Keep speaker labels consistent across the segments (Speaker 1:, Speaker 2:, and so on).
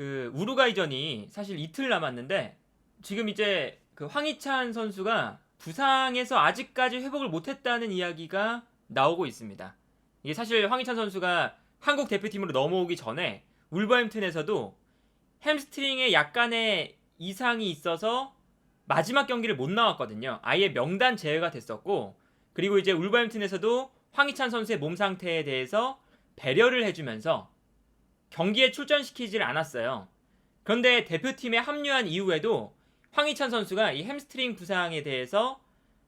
Speaker 1: 그 우루과이전이 사실 이틀 남았는데 지금 이제 그 황희찬 선수가 부상에서 아직까지 회복을 못했다는 이야기가 나오고 있습니다. 이게 사실 황희찬 선수가 한국 대표팀으로 넘어오기 전에 울버햄튼에서도 햄스트링에 약간의 이상이 있어서 마지막 경기를 못 나왔거든요. 아예 명단 제외가 됐었고, 그리고 이제 울버햄튼에서도 황희찬 선수의 몸 상태에 대해서 배려를 해주면서 경기에 출전시키질 않았어요. 그런데 대표팀에 합류한 이후에도 황희찬 선수가 이 햄스트링 부상에 대해서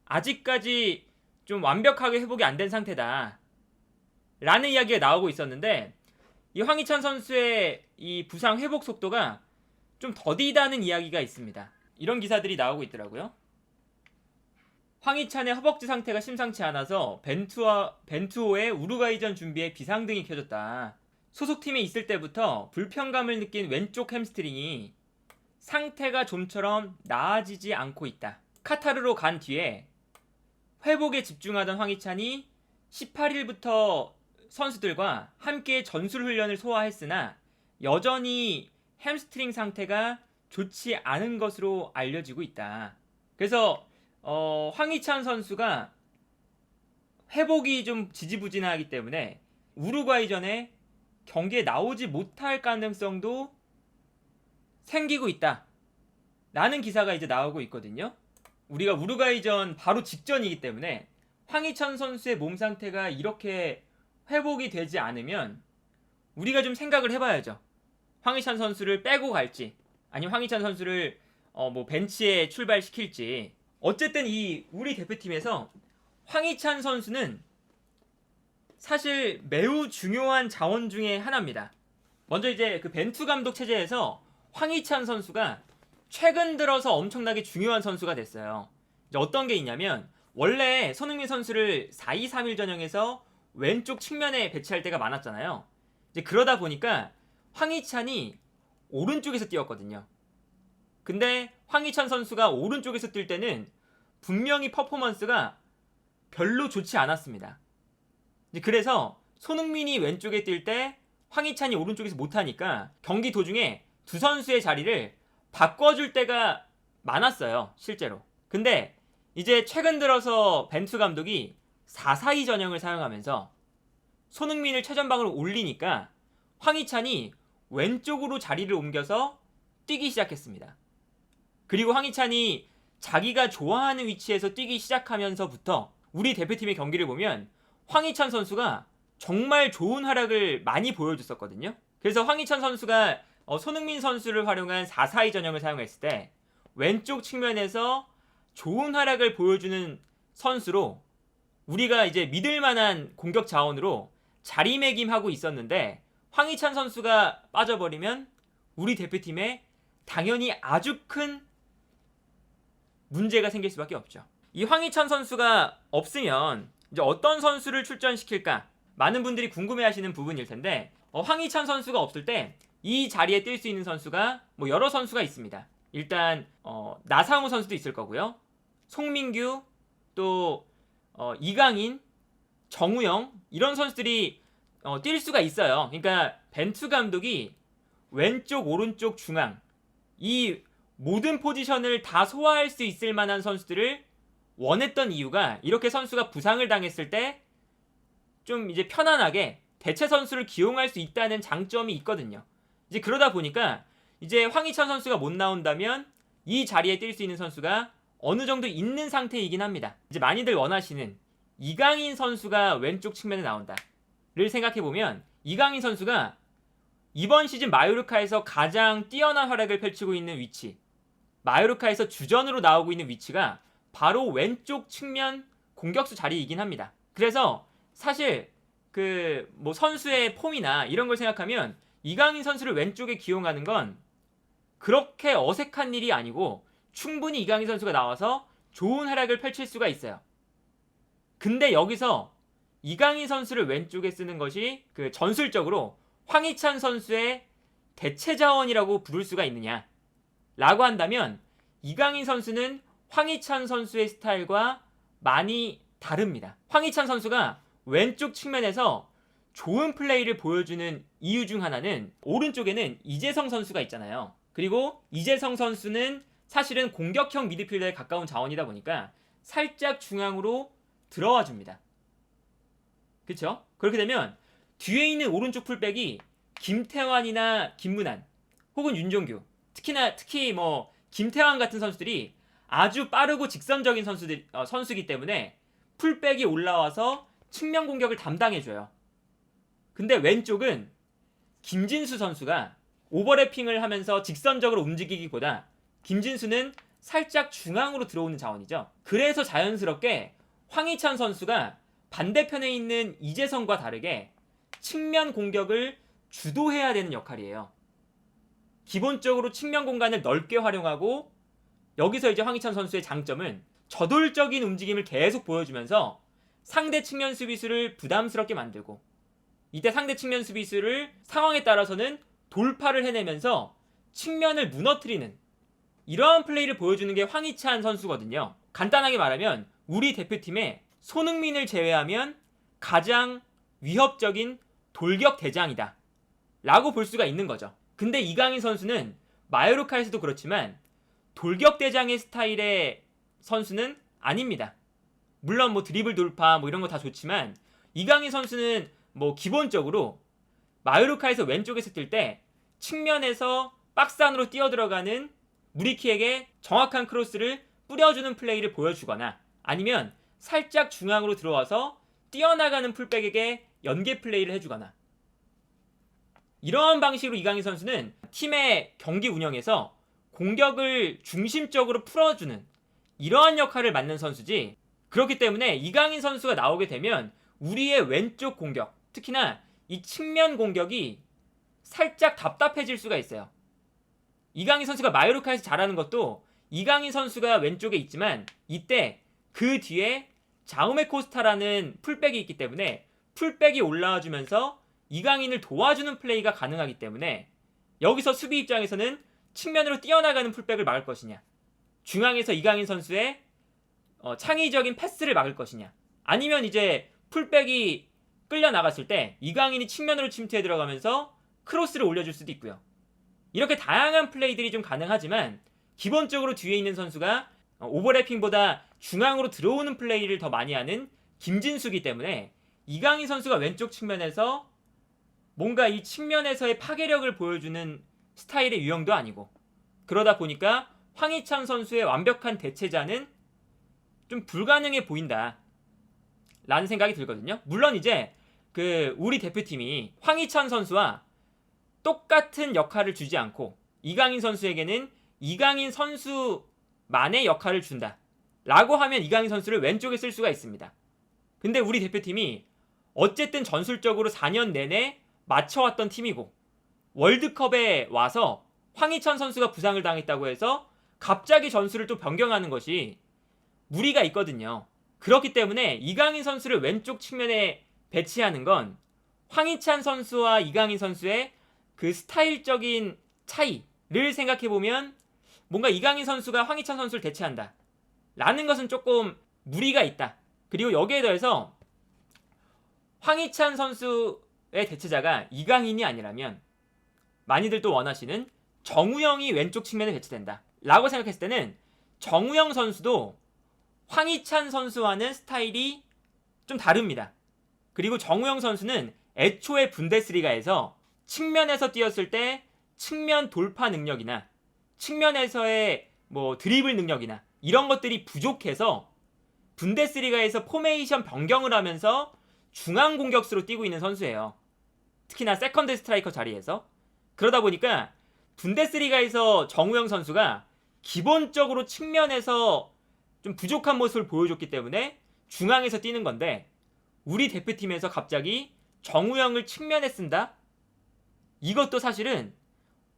Speaker 1: 아직까지 좀 완벽하게 회복이 안 된 상태다 라는 이야기가 나오고 있었는데, 이 황희찬 선수의 이 부상 회복 속도가 좀 더디다는 이야기가 있습니다. 이런 기사들이 나오고 있더라고요. 황희찬의 허벅지 상태가 심상치 않아서 벤투호의 우루과이전 준비에 비상등이 켜졌다. 소속팀에 있을 때부터 불편감을 느낀 왼쪽 햄스트링이 상태가 좀처럼 나아지지 않고 있다. 카타르로 간 뒤에 회복에 집중하던 황희찬이 18일부터 선수들과 함께 전술 훈련을 소화했으나 여전히 햄스트링 상태가 좋지 않은 것으로 알려지고 있다. 그래서 황희찬 선수가 회복이 좀 지지부진하기 때문에 우루과이전에 경기에 나오지 못할 가능성도 생기고 있다 라는 기사가 이제 나오고 있거든요. 우리가 우루과이전 바로 직전이기 때문에 황희찬 선수의 몸 상태가 이렇게 회복이 되지 않으면 우리가 좀 생각을 해봐야죠. 황희찬 선수를 빼고 갈지, 아니면 황희찬 선수를 벤치에 출발시킬지. 어쨌든 이 우리 대표팀에서 황희찬 선수는 사실 매우 중요한 자원 중에 하나입니다. 먼저 이제 그 벤투 감독 체제에서 황희찬 선수가 최근 들어서 엄청나게 중요한 선수가 됐어요. 이제 어떤 게 있냐면, 원래 손흥민 선수를 4-2-3-1 전형에서 왼쪽 측면에 배치할 때가 많았잖아요. 이제 그러다 보니까 황희찬이 오른쪽에서 뛰었거든요. 근데 황희찬 선수가 오른쪽에서 뛸 때는 분명히 퍼포먼스가 별로 좋지 않았습니다. 그래서 손흥민이 왼쪽에 뛸 때 황희찬이 오른쪽에서 못하니까 경기 도중에 두 선수의 자리를 바꿔줄 때가 많았어요, 실제로. 근데 이제 최근 들어서 벤투 감독이 4-4-2 전형을 사용하면서 손흥민을 최전방으로 올리니까 황희찬이 왼쪽으로 자리를 옮겨서 뛰기 시작했습니다. 그리고 황희찬이 자기가 좋아하는 위치에서 뛰기 시작하면서부터 우리 대표팀의 경기를 보면 황희찬 선수가 정말 좋은 활약을 많이 보여줬었거든요. 그래서 황희찬 선수가 손흥민 선수를 활용한 4-4-2 전형을 사용했을 때 왼쪽 측면에서 좋은 활약을 보여주는 선수로 우리가 이제 믿을만한 공격 자원으로 자리매김하고 있었는데, 황희찬 선수가 빠져버리면 우리 대표팀에 당연히 아주 큰 문제가 생길 수밖에 없죠. 이 황희찬 선수가 없으면 이제 어떤 선수를 출전시킬까? 많은 분들이 궁금해하시는 부분일 텐데, 황희찬 선수가 없을 때 이 자리에 뛸 수 있는 선수가 여러 선수가 있습니다. 일단 나상우 선수도 있을 거고요. 송민규, 또 이강인, 정우영, 이런 선수들이 뛸 수가 있어요. 그러니까 벤투 감독이 왼쪽, 오른쪽, 중앙 이 모든 포지션을 다 소화할 수 있을 만한 선수들을 원했던 이유가, 이렇게 선수가 부상을 당했을 때 좀 이제 편안하게 대체 선수를 기용할 수 있다는 장점이 있거든요. 이제 그러다 보니까 이제 황희찬 선수가 못 나온다면 이 자리에 뛸 수 있는 선수가 어느 정도 있는 상태이긴 합니다. 이제 많이들 원하시는 이강인 선수가 왼쪽 측면에 나온다를 생각해보면, 이강인 선수가 이번 시즌 마요르카에서 가장 뛰어난 활약을 펼치고 있는 위치, 마요르카에서 주전으로 나오고 있는 위치가 바로 왼쪽 측면 공격수 자리이긴 합니다. 그래서 사실 선수의 폼이나 이런 걸 생각하면 이강인 선수를 왼쪽에 기용하는 건 그렇게 어색한 일이 아니고 충분히 이강인 선수가 나와서 좋은 활약을 펼칠 수가 있어요. 근데 여기서 이강인 선수를 왼쪽에 쓰는 것이 전술적으로 황희찬 선수의 대체 자원이라고 부를 수가 있느냐 라고 한다면, 이강인 선수는 황희찬 선수의 스타일과 많이 다릅니다. 황희찬 선수가 왼쪽 측면에서 좋은 플레이를 보여주는 이유 중 하나는 오른쪽에는 이재성 선수가 있잖아요. 그리고 이재성 선수는 사실은 공격형 미드필더에 가까운 자원이다 보니까 살짝 중앙으로 들어와 줍니다. 그렇죠? 그렇게 되면 뒤에 있는 오른쪽 풀백이 김태환이나 김문환 혹은 윤종규, 특히 뭐 김태환 같은 선수들이 아주 빠르고 직선적인 선수기 때문에 풀백이 올라와서 측면 공격을 담당해줘요. 근데 왼쪽은 김진수 선수가 오버래핑을 하면서 직선적으로 움직이기보다 김진수는 살짝 중앙으로 들어오는 자원이죠. 그래서 자연스럽게 황희찬 선수가 반대편에 있는 이재성과 다르게 측면 공격을 주도해야 되는 역할이에요. 기본적으로 측면 공간을 넓게 활용하고 여기서 이제 황희찬 선수의 장점은 저돌적인 움직임을 계속 보여주면서 상대 측면 수비수를 부담스럽게 만들고 이때 상대 측면 수비수를 상황에 따라서는 돌파를 해내면서 측면을 무너뜨리는 이러한 플레이를 보여주는 게 황희찬 선수거든요. 간단하게 말하면 우리 대표팀에 손흥민을 제외하면 가장 위협적인 돌격 대장이다 라고 볼 수가 있는 거죠. 근데 이강인 선수는 마요르카에서도 그렇지만 돌격 대장의 스타일의 선수는 아닙니다. 물론 뭐 드리블 돌파 뭐 이런 거 다 좋지만 이강인 선수는 뭐 기본적으로 마요르카에서 왼쪽에서 뛸 때 측면에서 박스 안으로 뛰어들어가는 무리키에게 정확한 크로스를 뿌려주는 플레이를 보여주거나 아니면 살짝 중앙으로 들어와서 뛰어나가는 풀백에게 연계 플레이를 해주거나 이러한 방식으로 이강인 선수는 팀의 경기 운영에서 공격을 중심적으로 풀어주는 이러한 역할을 맡는 선수지. 그렇기 때문에 이강인 선수가 나오게 되면 우리의 왼쪽 공격, 특히나 이 측면 공격이 살짝 답답해질 수가 있어요. 이강인 선수가 마요르카에서 잘하는 것도 이강인 선수가 왼쪽에 있지만 이때 그 뒤에 자우메 코스타라는 풀백이 있기 때문에 풀백이 올라와주면서 이강인을 도와주는 플레이가 가능하기 때문에 여기서 수비 입장에서는 측면으로 뛰어나가는 풀백을 막을 것이냐, 중앙에서 이강인 선수의 창의적인 패스를 막을 것이냐, 아니면 이제 풀백이 끌려 나갔을 때 이강인이 측면으로 침투해 들어가면서 크로스를 올려줄 수도 있고요. 이렇게 다양한 플레이들이 좀 가능하지만 기본적으로 뒤에 있는 선수가 오버래핑보다 중앙으로 들어오는 플레이를 더 많이 하는 김진수기 때문에 이강인 선수가 왼쪽 측면에서 뭔가 이 측면에서의 파괴력을 보여주는 스타일의 유형도 아니고, 그러다 보니까 황희찬 선수의 완벽한 대체자는 좀 불가능해 보인다 라는 생각이 들거든요. 물론 이제 우리 대표팀이 황희찬 선수와 똑같은 역할을 주지 않고 이강인 선수에게는 이강인 선수만의 역할을 준다 라고 하면 이강인 선수를 왼쪽에 쓸 수가 있습니다. 근데 우리 대표팀이 어쨌든 전술적으로 4년 내내 맞춰왔던 팀이고 월드컵에 와서 황희찬 선수가 부상을 당했다고 해서 갑자기 전술을 또 변경하는 것이 무리가 있거든요. 그렇기 때문에 이강인 선수를 왼쪽 측면에 배치하는 건 황희찬 선수와 이강인 선수의 그 스타일적인 차이를 생각해보면 뭔가 이강인 선수가 황희찬 선수를 대체한다 라는 것은 조금 무리가 있다. 그리고 여기에 더해서 황희찬 선수의 대체자가 이강인이 아니라면 많이들 또 원하시는 정우영이 왼쪽 측면에 배치된다 라고 생각했을 때는 정우영 선수도 황희찬 선수와는 스타일이 좀 다릅니다. 그리고 정우영 선수는 애초에 분데스리가에서 측면에서 뛰었을 때 측면 돌파 능력이나 측면에서의 뭐 드리블 능력이나 이런 것들이 부족해서 분데스리가에서 포메이션 변경을 하면서 중앙 공격수로 뛰고 있는 선수예요. 특히나 세컨드 스트라이커 자리에서. 그러다 보니까 분데스리가에서 정우영 선수가 기본적으로 측면에서 좀 부족한 모습을 보여줬기 때문에 중앙에서 뛰는 건데 우리 대표팀에서 갑자기 정우영을 측면에 쓴다? 이것도 사실은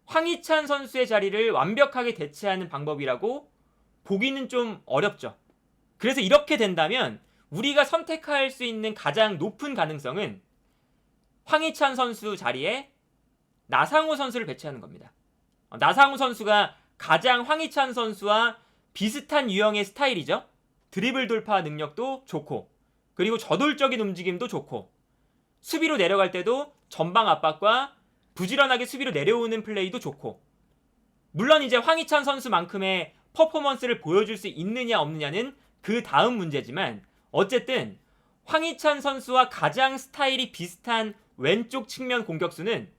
Speaker 1: 황희찬 선수의 자리를 완벽하게 대체하는 방법이라고 보기는 좀 어렵죠. 그래서 이렇게 된다면 우리가 선택할 수 있는 가장 높은 가능성은 황희찬 선수 자리에 나상호 선수를 배치하는 겁니다. 나상호 선수가 가장 황희찬 선수와 비슷한 유형의 스타일이죠. 드리블 돌파 능력도 좋고 그리고 저돌적인 움직임도 좋고 수비로 내려갈 때도 전방 압박과 부지런하게 수비로 내려오는 플레이도 좋고, 물론 이제 황희찬 선수만큼의 퍼포먼스를 보여줄 수 있느냐 없느냐는 그 다음 문제지만, 어쨌든 황희찬 선수와 가장 스타일이 비슷한 왼쪽 측면 공격수는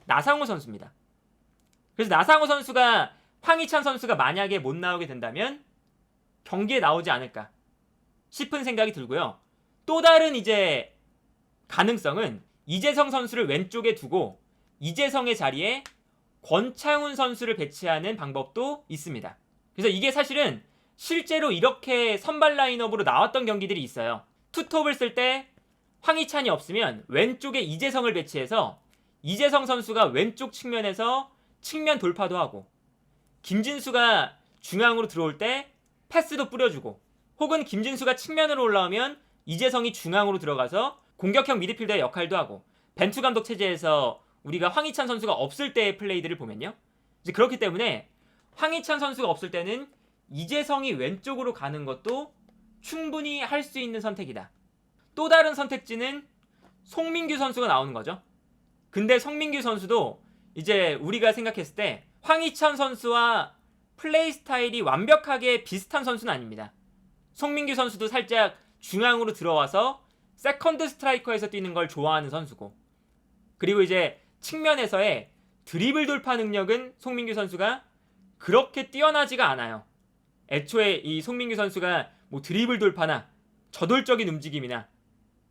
Speaker 1: 나상호 선수입니다. 그래서 나상호 선수가 황희찬 선수가 만약에 못 나오게 된다면 경기에 나오지 않을까 싶은 생각이 들고요. 또 다른 이제 가능성은 이재성 선수를 왼쪽에 두고 이재성의 자리에 권창훈 선수를 배치하는 방법도 있습니다. 그래서 이게 사실은 실제로 이렇게 선발 라인업으로 나왔던 경기들이 있어요. 투톱을 쓸 때 황희찬이 없으면 왼쪽에 이재성을 배치해서 이재성 선수가 왼쪽 측면에서 측면 돌파도 하고, 김진수가 중앙으로 들어올 때 패스도 뿌려주고, 혹은 김진수가 측면으로 올라오면 이재성이 중앙으로 들어가서 공격형 미드필더의 역할도 하고, 벤투 감독 체제에서 우리가 황희찬 선수가 없을 때의 플레이들을 보면요, 이제 그렇기 때문에 황희찬 선수가 없을 때는 이재성이 왼쪽으로 가는 것도 충분히 할 수 있는 선택이다. 또 다른 선택지는 송민규 선수가 나오는 거죠. 근데 송민규 선수도 이제 우리가 생각했을 때 황희찬 선수와 플레이 스타일이 완벽하게 비슷한 선수는 아닙니다. 송민규 선수도 살짝 중앙으로 들어와서 세컨드 스트라이커에서 뛰는 걸 좋아하는 선수고, 그리고 이제 측면에서의 드리블 돌파 능력은 송민규 선수가 그렇게 뛰어나지가 않아요. 애초에 이 송민규 선수가 뭐 드리블 돌파나 저돌적인 움직임이나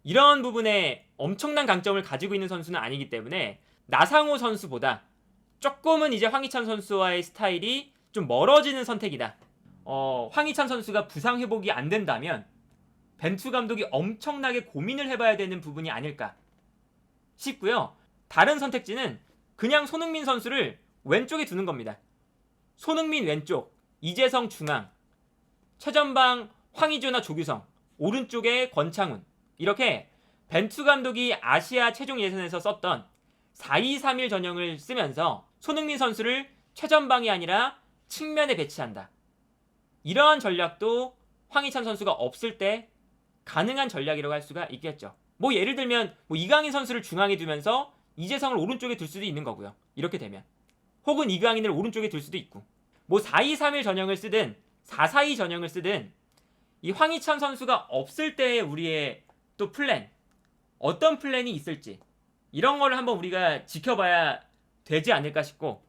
Speaker 1: 이런 부분에 엄청난 강점을 가지고 있는 선수는 아니기 때문에 나상호 선수보다 조금은 이제 황희찬 선수와의 스타일이 좀 멀어지는 선택이다. 황희찬 선수가 부상 회복이 안 된다면 벤투 감독이 엄청나게 고민을 해봐야 되는 부분이 아닐까 싶고요. 다른 선택지는 그냥 손흥민 선수를 왼쪽에 두는 겁니다. 손흥민 왼쪽, 이재성 중앙, 최전방 황의조나 조규성, 오른쪽에 권창훈, 이렇게 벤투 감독이 아시아 최종 예선에서 썼던 4-2-3-1 전형을 쓰면서 손흥민 선수를 최전방이 아니라 측면에 배치한다. 이러한 전략도 황희찬 선수가 없을 때 가능한 전략이라고 할 수가 있겠죠. 뭐 예를 들면 이강인 선수를 중앙에 두면서 이재성을 오른쪽에 둘 수도 있는 거고요. 이렇게 되면. 혹은 이강인을 오른쪽에 둘 수도 있고. 4-2-3-1 전형을 쓰든 4-4-2 전형을 쓰든 이 황희찬 선수가 없을 때의 우리의 또 플랜, 어떤 플랜이 있을지 이런 거를 한번 우리가 지켜봐야 되지 않을까 싶고,